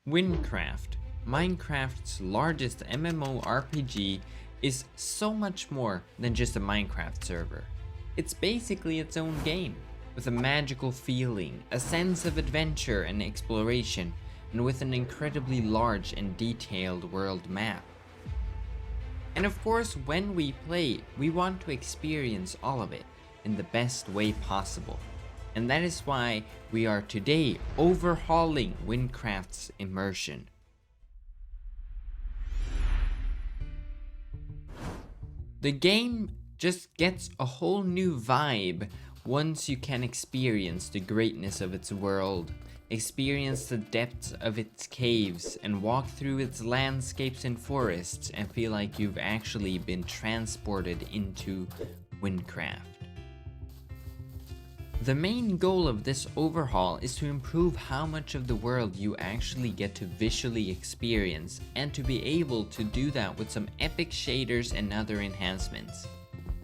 Wynncraft, Minecraft's largest MMORPG, is so much more than just a Minecraft server. It's basically its own game, with a magical feeling, a sense of adventure and exploration, and with an incredibly large and detailed world map. And of course, when we play, we want to experience all of it in the best way possible. And that is why we are today overhauling Wynncraft's immersion. The game just gets a whole new vibe once you can experience the greatness of its world, experience the depths of its caves, and walk through its landscapes and forests and feel like you've actually been transported into Wynncraft. The main goal of this overhaul is to improve how much of the world you actually get to visually experience, and to be able to do that with some epic shaders and other enhancements.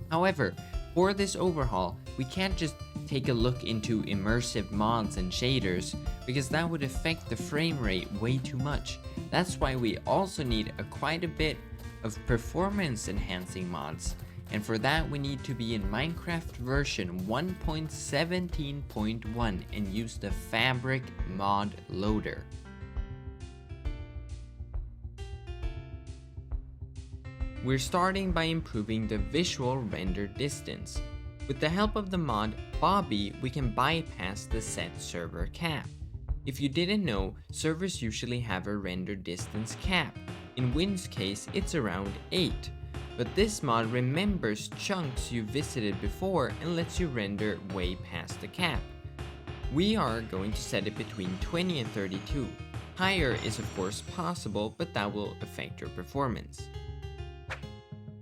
However, for this overhaul, we can't just take a look into immersive mods and shaders, because that would affect the frame rate way too much. That's why we also need quite a bit of performance enhancing mods. And for that, we need to be in Minecraft version 1.17.1 and use the Fabric mod loader. We're starting by improving the visual render distance. With the help of the mod Bobby, we can bypass the set server cap. If you didn't know, servers usually have a render distance cap. In Wyn's case, it's around 8. But this mod remembers chunks you visited before and lets you render way past the cap. We are going to set it between 20 and 32. Higher is of course possible, but that will affect your performance.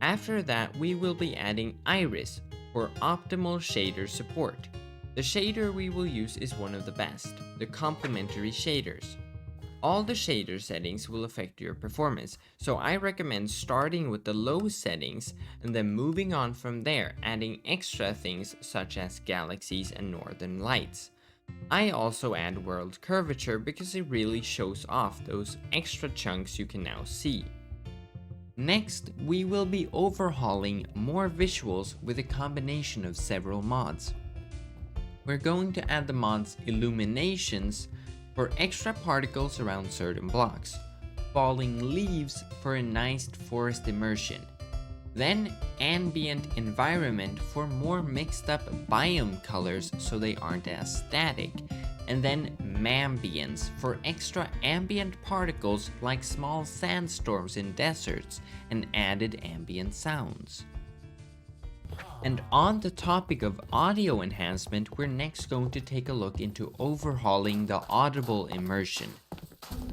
After that, we will be adding Iris for optimal shader support. The shader we will use is one of the best, the complementary shaders. All the shader settings will affect your performance, so I recommend starting with the low settings and then moving on from there, adding extra things such as galaxies and northern lights. I also add world curvature because it really shows off those extra chunks you can now see. Next, we will be overhauling more visuals with a combination of several mods. We're going to add the mods Illuminations for extra particles around certain blocks, falling leaves for a nice forest immersion, then ambient environment for more mixed up biome colors so they aren't as static, and then Mambience for extra ambient particles like small sandstorms in deserts and added ambient sounds. And on the topic of audio enhancement, we're next going to take a look into overhauling the audible immersion.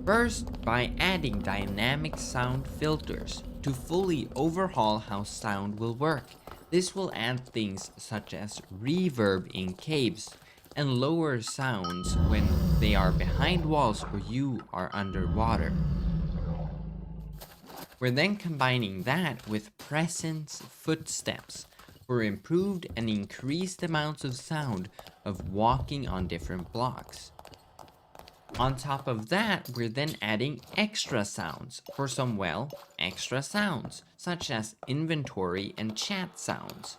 First, by adding dynamic sound filters to fully overhaul how sound will work. This will add things such as reverb in caves and lower sounds when they are behind walls or you are underwater. We're then combining that with presence footsteps for improved and increased amounts of sound of walking on different blocks. On top of that, we're then adding extra sounds for some, extra sounds, such as inventory and chat sounds.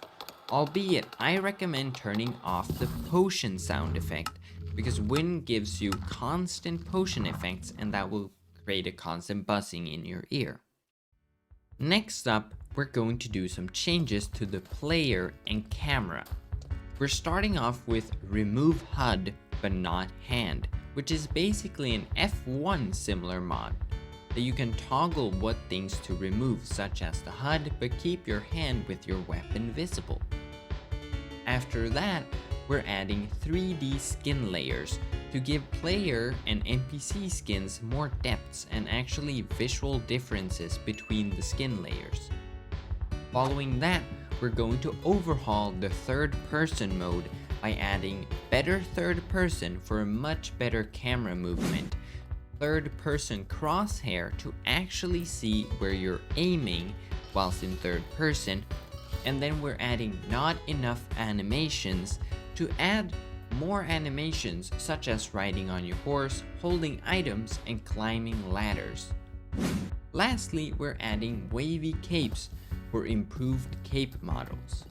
Albeit, I recommend turning off the potion sound effect, because Wyn gives you constant potion effects and that will create a constant buzzing in your ear. Next up, we're going to do some changes to the player and camera. We're starting off with remove HUD but not hand, which is basically an F1 similar mod that you can toggle what things to remove, such as the HUD, but keep your hand with your weapon visible. After that, we're adding 3D skin layers to give player and NPC skins more depths and actually visual differences between the skin layers. Following that, we're going to overhaul the third person mode by adding better third person for a much better camera movement, third person crosshair to actually see where you're aiming whilst in third person, and then we're adding not enough animations to add more animations such as riding on your horse, holding items, and climbing ladders. Lastly, we're adding wavy capes for improved cape models.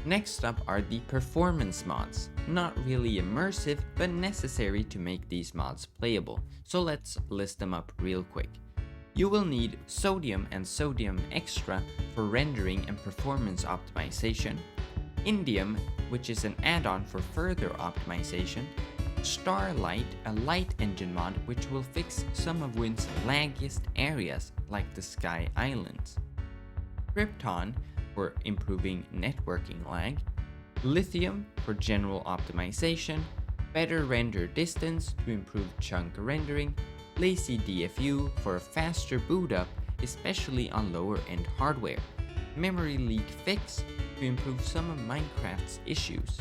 Next up are the performance mods. Not really immersive, but necessary to make these mods playable, so let's list them up real quick. You will need Sodium and Sodium Extra for rendering and performance optimization, Indium, which is an add-on for further optimization, Starlight, a light engine mod which will fix some of Wynn's laggiest areas like the Sky Islands, Krypton for improving networking lag, Lithium for general optimization, better render distance to improve chunk rendering, Lazy DFU for a faster boot up, especially on lower end hardware, Memory Leak Fix to improve some of Minecraft's issues,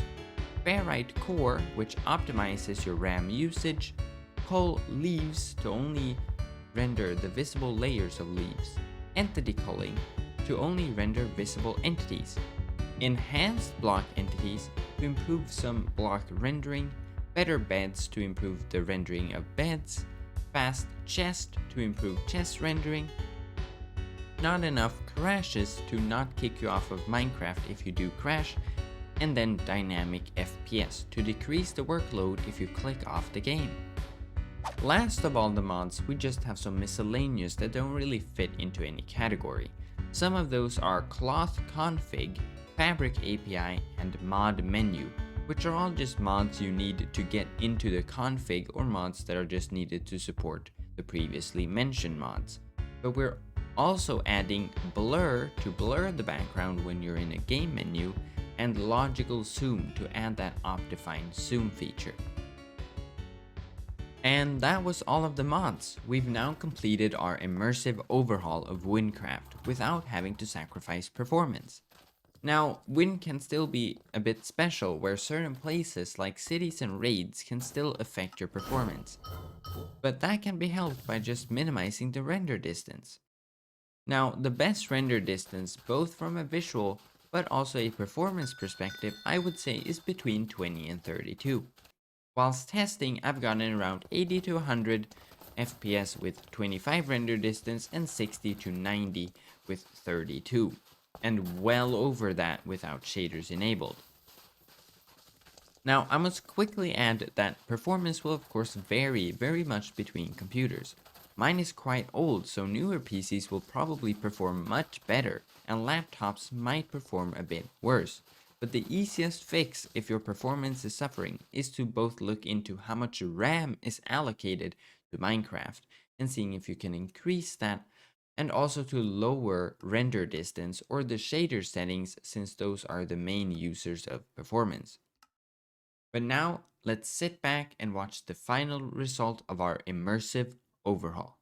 Ferrite Core which optimizes your RAM usage, Cull Leaves to only render the visible layers of leaves, Entity Culling to only render visible entities, Enhanced Block Entities to improve some block rendering, Better Beds to improve the rendering of beds, Fast Chest to improve chest rendering, Not Enough Crashes to not kick you off of Minecraft if you do crash, and then Dynamic FPS to decrease the workload if you click off the game. Last of all the mods, we just have some miscellaneous that don't really fit into any category. Some of those are Cloth Config, Fabric API, and Mod Menu, which are all just mods you need to get into the config or mods that are just needed to support the previously mentioned mods. But we're also adding Blur to blur the background when you're in a game menu, and Logical Zoom to add that Optifine zoom feature. And that was all of the mods. We've now completed our immersive overhaul of Wynncraft without having to sacrifice performance. Now, Wynn can still be a bit special where certain places like cities and raids can still affect your performance, but that can be helped by just minimizing the render distance. Now, the best render distance, both from a visual but also a performance perspective, I would say is between 20 and 32. Whilst testing, I've gotten around 80 to 100 FPS with 25 render distance and 60 to 90 with 32, and well over that without shaders enabled. Now, I must quickly add that performance will of course vary very much between computers. Mine is quite old, so newer PCs will probably perform much better, and laptops might perform a bit worse. But the easiest fix if your performance is suffering is to both look into how much RAM is allocated to Minecraft and seeing if you can increase that, and also to lower render distance or the shader settings, since those are the main users of performance. But now, let's sit back and watch the final result of our immersive overhaul.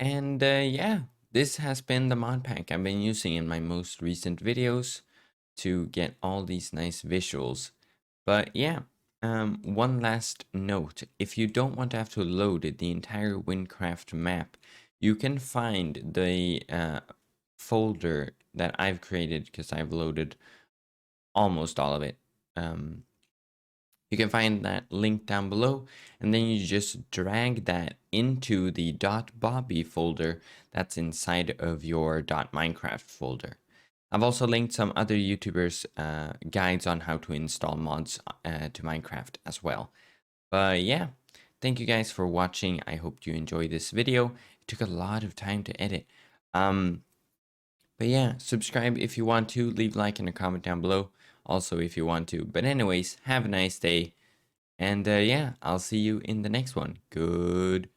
And yeah, this has been the mod pack I've been using in my most recent videos to get all these nice visuals. But yeah, one last note. If you don't want to have to load the entire Wynncraft map, you can find the folder that I've created, because I've loaded almost all of it. You can find that link down below, and then you just drag that into the .bobby folder that's inside of your .minecraft folder. I've also linked some other YouTubers' guides on how to install mods to Minecraft as well. But yeah, thank you guys for watching. I hope you enjoyed this video. It took a lot of time to edit. But yeah, subscribe if you want to. Leave a like and a comment down below also if you want to. But anyways, have a nice day. And yeah, I'll see you in the next one. Goodbye.